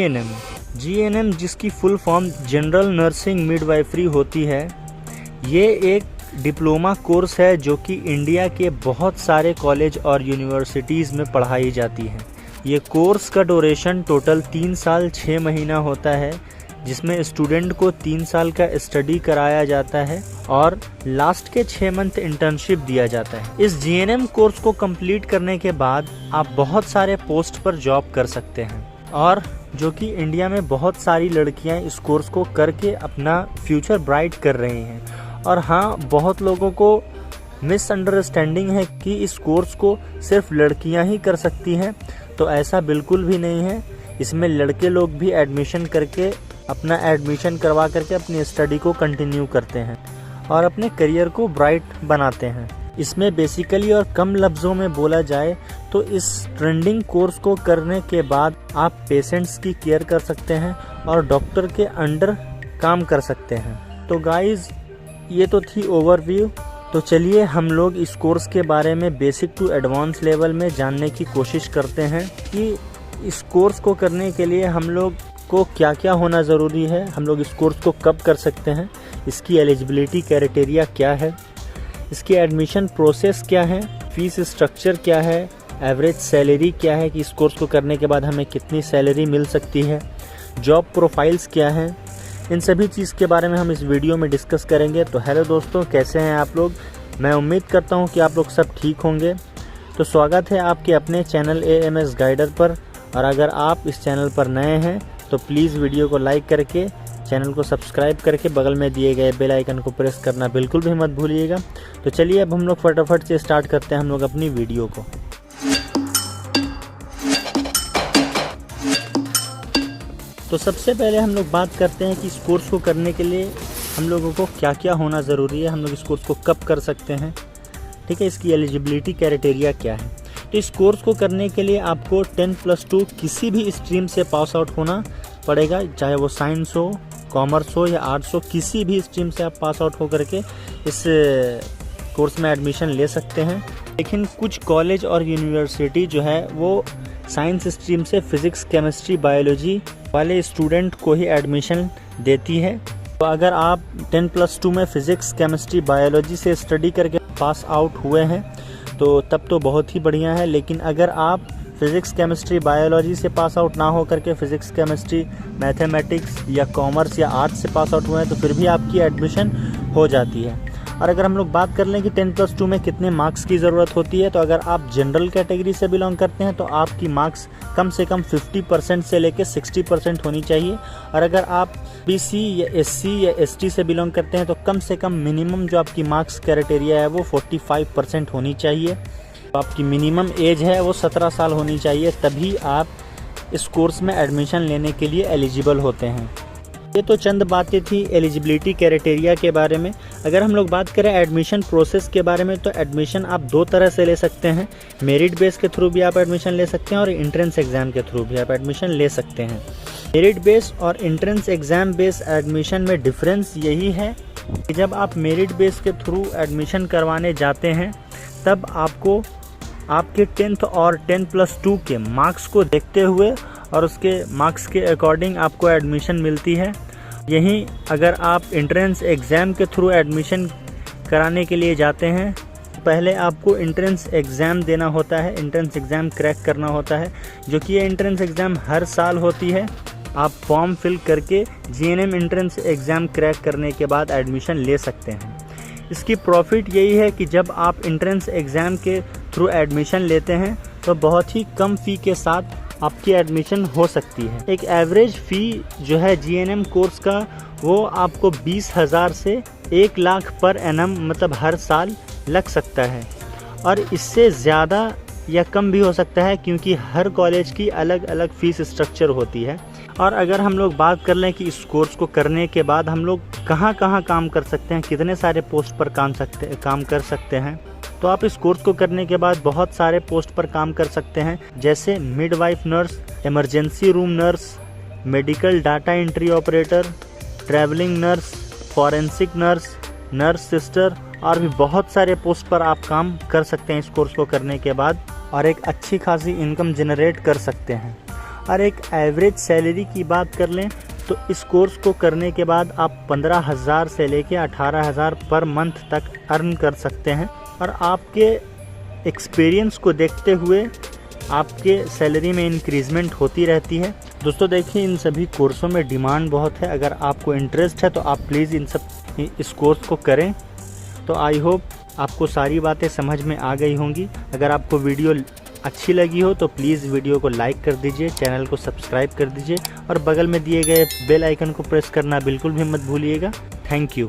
GNM जिसकी full form general nursing midwifery होती है, ये एक डिप्लोमा कोर्स है जो कि इंडिया के बहुत सारे कॉलेज और यूनिवर्सिटीज़ में पढ़ाई जाती है। ये कोर्स का ड्यूरेशन टोटल 3 साल 6 महीना होता है, जिसमें स्टूडेंट को 3 साल का स्टडी कराया जाता है और लास्ट के 6 मंथ इंटर्नशिप दिया जाता है। इस जीएनएम कोर्स को कंप्लीट करने के बाद आप बहुत सारे पोस्ट पर जॉब कर सकते हैं, और जो कि इंडिया में बहुत सारी लड़कियां इस कोर्स को करके अपना फ्यूचर ब्राइट कर रही हैं। और हाँ, बहुत लोगों को मिसअंडरस्टैंडिंग है कि इस कोर्स को सिर्फ लड़कियां ही कर सकती हैं, तो ऐसा बिल्कुल भी नहीं है। इसमें लड़के लोग भी एडमिशन करवा करके अपनी स्टडी को कंटिन्यू करते हैं और अपने करियर को ब्राइट बनाते हैं। इसमें बेसिकली और कम लफ्ज़ों में बोला जाए तो इस ट्रेंडिंग कोर्स को करने के बाद आप पेशेंट्स की केयर कर सकते हैं और डॉक्टर के अंडर काम कर सकते हैं। तो गाइस, ये तो थी ओवरव्यू। तो चलिए हम लोग इस कोर्स के बारे में बेसिक टू एडवांस लेवल में जानने की कोशिश करते हैं कि इस कोर्स को करने के लिए हम लोग को क्या क्या होना ज़रूरी है, हम लोग इस कोर्स को कब कर सकते हैं, इसकी एलिजिबिलिटी क्राइटेरिया क्या है, इसकी एडमिशन प्रोसेस क्या है, फीस स्ट्रक्चर क्या है, एवरेज सैलरी क्या है कि इस कोर्स को करने के बाद हमें कितनी सैलरी मिल सकती है, जॉब प्रोफाइल्स क्या है, इन सभी चीज़ के बारे में हम इस वीडियो में डिस्कस करेंगे। तो हेलो दोस्तों, कैसे हैं आप लोग? मैं उम्मीद करता हूं कि आप लोग सब ठीक होंगे। तो स्वागत है आपके अपने चैनल AMS गाइडर पर, और अगर आप इस चैनल पर नए हैं तो प्लीज़ वीडियो को लाइक करके चैनल को सब्सक्राइब करके बगल में दिए गए बेल आइकन को प्रेस करना बिल्कुल भी मत भूलिएगा। तो चलिए अब हम लोग फटाफट से स्टार्ट करते हैं हम लोग अपनी वीडियो को। तो सबसे पहले हम लोग बात करते हैं कि इस कोर्स को करने के लिए हम लोगों को क्या क्या होना ज़रूरी है, हम लोग इस कोर्स को कब कर सकते हैं, ठीक है, इसकी एलिजिबिलिटी क्राइटेरिया क्या है। तो इस कोर्स को करने के लिए आपको 10+2 किसी भी स्ट्रीम से पास आउट होना पड़ेगा, चाहे वो साइंस हो, कॉमर्स हो या आर्ट्स हो, किसी भी स्ट्रीम से आप पास आउट होकर के इस कोर्स में एडमिशन ले सकते हैं। लेकिन कुछ कॉलेज और यूनिवर्सिटी जो है वो साइंस स्ट्रीम से फिज़िक्स, केमिस्ट्री, बायोलॉजी वाले स्टूडेंट को ही एडमिशन देती है। तो अगर आप 10+2 में फिज़िक्स, केमिस्ट्री, बायोलॉजी से स्टडी करके पास आउट हुए हैं तो तब तो बहुत ही बढ़िया है। लेकिन अगर आप फिज़िक्स, केमिस्ट्री, बायोलॉजी से पास आउट ना हो करके फिज़िक्स, केमिस्ट्री, मैथमेटिक्स या कॉमर्स या आर्ट्स से पास आउट हुए हैं तो फिर भी आपकी एडमिशन हो जाती है। और अगर हम लोग बात कर लें कि 10+2 में कितने मार्क्स की ज़रूरत होती है, तो अगर आप जनरल कैटेगरी से बिलोंग करते हैं तो आपकी मार्क्स कम से कम 50% से लेकर 60% होनी चाहिए। और अगर आप BC या SC या ST से बिलोंग करते हैं तो कम से कम मिनिमम जो आपकी मार्क्स क्राइटेरिया है वो 45% होनी चाहिए। तो आपकी मिनिमम एज है वो 17 साल होनी चाहिए, तभी आप इस कोर्स में एडमिशन लेने के लिए एलिजिबल होते हैं। ये तो चंद बातें थी एलिजिबिलिटी क्राइटेरिया के बारे में। अगर हम लोग बात करें एडमिशन प्रोसेस के बारे में, तो एडमिशन आप 2 तरह से ले सकते हैं। मेरिट बेस के थ्रू भी आप एडमिशन ले सकते हैं और एंट्रेंस एग्ज़ाम के थ्रू भी आप एडमिशन ले सकते हैं। मेरिट बेस और एंट्रेंस एग्ज़ाम बेस एडमिशन में डिफरेंस यही है कि जब आप मेरिट बेस के थ्रू एडमिशन करवाने जाते हैं तब आपको आपके 10th और 10+2 के मार्क्स को देखते हुए और उसके मार्क्स के अकॉर्डिंग आपको एडमिशन मिलती है। यहीं अगर आप एंट्रेंस एग्ज़ाम के थ्रू एडमिशन कराने के लिए जाते हैं, पहले आपको एंट्रेंस एग्ज़ाम देना होता है, एंट्रेंस एग्ज़ाम क्रैक करना होता है, जो कि ये एंट्रेंस एग्ज़ाम हर साल होती है। आप फॉर्म फिल करके जीएनएम एंट्रेंस एग्ज़ाम क्रैक करने के बाद एडमिशन ले सकते हैं। इसकी प्रॉफिट यही है कि जब आप एंट्रेंस एग्ज़ाम के थ्रू एडमिशन लेते हैं तो बहुत ही कम फ़ी के साथ आपकी एडमिशन हो सकती है। एक एवरेज फ़ी जो है जीएनएम कोर्स का वो आपको 20,000 से 1 लाख पर एनम मतलब हर साल लग सकता है, और इससे ज़्यादा या कम भी हो सकता है क्योंकि हर कॉलेज की अलग अलग फ़ीस स्ट्रक्चर होती है। और अगर हम लोग बात कर लें कि इस कोर्स को करने के बाद हम लोग कहाँ कहाँ काम कर सकते हैं, कितने सारे पोस्ट पर काम कर सकते हैं, तो आप इस कोर्स को करने के बाद बहुत सारे पोस्ट पर काम कर सकते हैं, जैसे midwife nurse, emergency room nurse, medical data entry operator, travelling nurse, forensic nurse, nurse sister, और भी बहुत सारे पोस्ट पर आप काम कर सकते हैं इस कोर्स को करने के बाद, और एक अच्छी खासी इनकम जनरेट कर सकते हैं। और एक एवरेज सैलरी की बात कर लें तो इस कोर्स को करने के बाद आप 15,000 से लेके 18,000 पर मंथ तक अर्न कर सकते हैं। और आपके एक्सपीरियंस को देखते हुए आपके सैलरी में इंक्रीजमेंट होती रहती है। दोस्तों देखिए, इन सभी कोर्सों में डिमांड बहुत है। अगर आपको इंटरेस्ट है तो आप प्लीज़ इस कोर्स को करें। तो आई होप आपको सारी बातें समझ में आ गई होंगी। अगर आपको वीडियो अच्छी लगी हो तो प्लीज़ वीडियो को लाइक कर दीजिए, चैनल को सब्सक्राइब कर दीजिए और बगल में दिए गए बेल आइकन को प्रेस करना बिल्कुल भी मत भूलिएगा। Thank you.